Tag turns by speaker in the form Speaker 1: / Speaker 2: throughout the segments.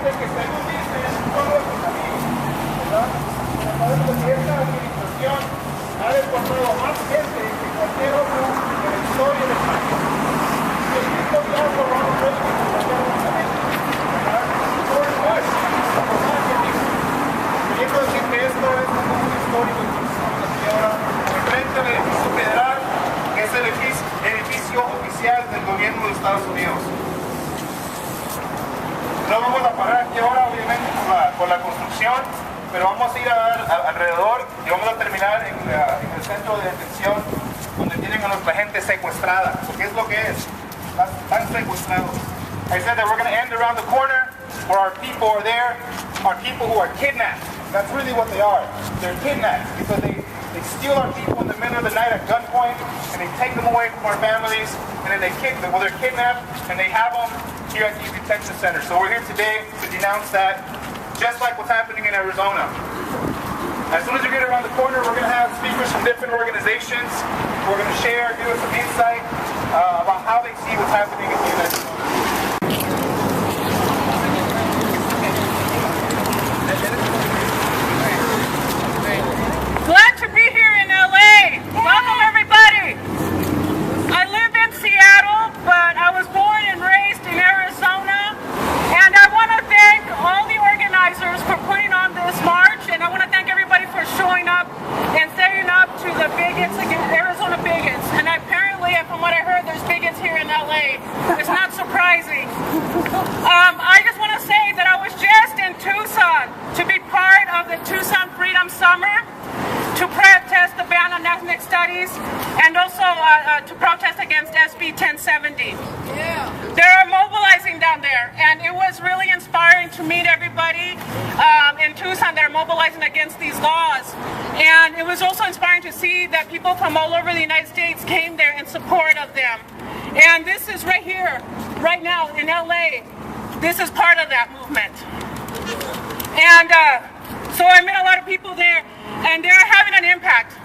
Speaker 1: gente que según dicen son nuestros amigos, ¿verdad? Sabemos que esta administración ha deportado más gente que cualquier otra en la historia del país. Y el mismo diablo va a poder comportar mucha gente, ¿verdad? Por Bush, la persona que dijo. Queriendo decir que esto es un histórico que estamos aquí ahora, enfrente del edificio federal, que es el edificio oficial del gobierno de Estados Unidos. No vamos a parar aquí ahora, obviamente, por la construcción, pero vamos a ir alrededor y vamos a terminar en el centro de detención, donde tienen a nuestra gente secuestrada, porque es lo que es, están secuestrados. I said that we're going to end around the corner where our people are there, our people who are kidnapped. That's really what they are. They're kidnapped because they steal our people in the middle of the night at gunpoint, and they take them away from our families, and then they're kidnapped, and they have them here at these detention centers. So we're here today to denounce that, just like what's happening in Arizona. As soon as we get around the corner, we're going to have speakers from different organizations. We're going to give us some insight about how they see what's happening in Arizona.
Speaker 2: Glad to be here in LA. Welcome everybody. I live in Seattle, but I was born and raised in Arizona. And I want to thank all the organizers for putting on this march. And I want to thank everybody for showing up and standing up to the bigots, against Arizona bigots. And apparently, from what I heard, there's bigots here in LA. It's not surprising. I just want to say that I was just in Tucson to be part of the Tucson Freedom Summer, to protest the ban on ethnic studies, and also to protest against SB 1070. Yeah. They're mobilizing down there, and it was really inspiring to meet everybody in Tucson that are mobilizing against these laws. And it was also inspiring to see that people from all over the United States came there in support of them. And this is right here, right now in LA. This is part of that movement. And so I met a lot of people there, and they're having an impact.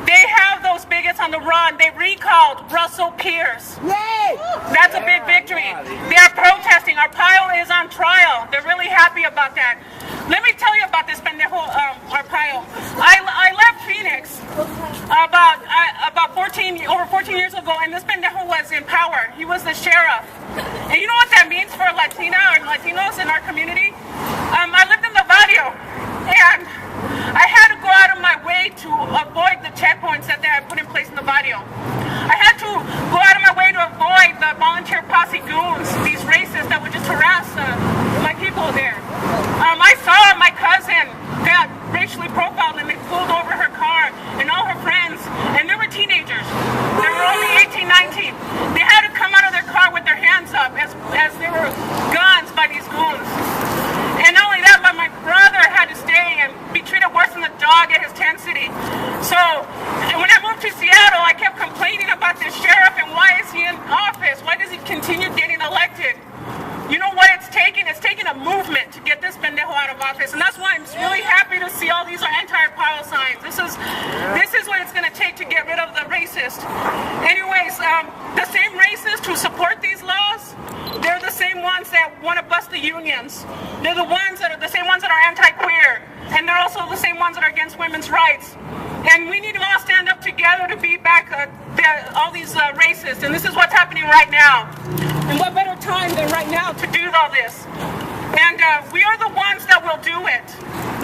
Speaker 2: They have those bigots on the run. They recalled Russell Pierce. Yay! That's a big victory. They are protesting. Our pile is on trial. They're really happy about that. Let me tell you about this pendejo, Arpaio. I left Phoenix about 14 years ago, and this pendejo was in power. He was the sheriff. And you know what that means for Latina or Latinos in our community? I lived in the barrio, and I had to go out of my way to avoid the checkpoints that they had put in place in the barrio. I had to go out of my way to avoid the volunteer posse goons, these racists that would just harass my people there. I saw my cousin got racially profiled, and they pulled over her car and all her friends, and they were teenagers. They were only 18, 19. They had to come out of their car with their hands up as they were guns by these goons. And not only that, but my brother had to stay and be treated worse than a dog at his tent city. So when I moved to Seattle, I kept complaining about this sheriff and why is he in office? Why does he continue getting elected? You know what it's taking? It's taking a movement to get this pendejo out of office. And that's why I'm really happy to see all these anti-Arpaio signs. This is what it's going to take to get rid of the racist. Anyways, the same racists who support these laws, they're the same ones that want to bust the unions. They're the same ones that are anti-queer. And they're also the same ones that are against women's rights. And we need to all stand up together to beat back all these racists. And this is what's happening right now. And what better time than right now to do all this? And we are the ones that will do it.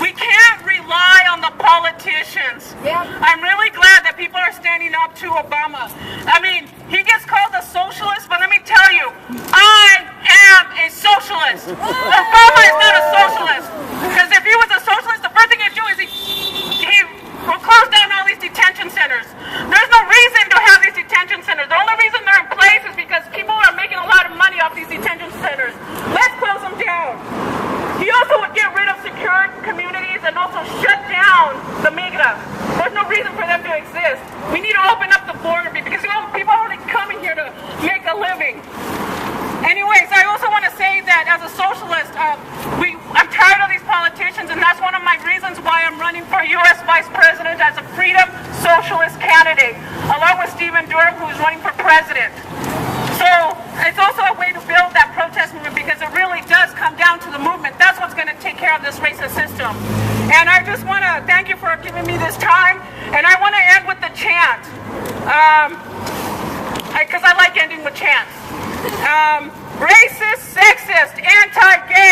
Speaker 2: We can't rely on the politicians. Yeah. I'm really glad that people are standing up to Obama. I mean, he gets called a socialist, but let me tell you, I am a socialist. Obama is not a socialist. Because if he was a socialist, the first thing he'd do is he will close down all these detention centers. There's no reason to have these detention centers. The only reason they're in place is because people are making a lot of money off these detention centers. Let's close them down. He also would get rid of secured communities and also shut down the migra. There's no reason for them to exist. We need to open up the border because people are only coming here to make a living. Anyways, I also want to say that as a socialist, I'm tired of these politicians, and that's one of my reasons why I'm running for U.S. Vice President as a Freedom Socialist candidate, along with Durham, who's running for president. So it's also a way to build that protest movement because it really does come down to the movement. this racist system. And I just want to thank you for giving me this time. And I want to end with the chant, because I like ending with chants. Racist, sexist, anti-gay.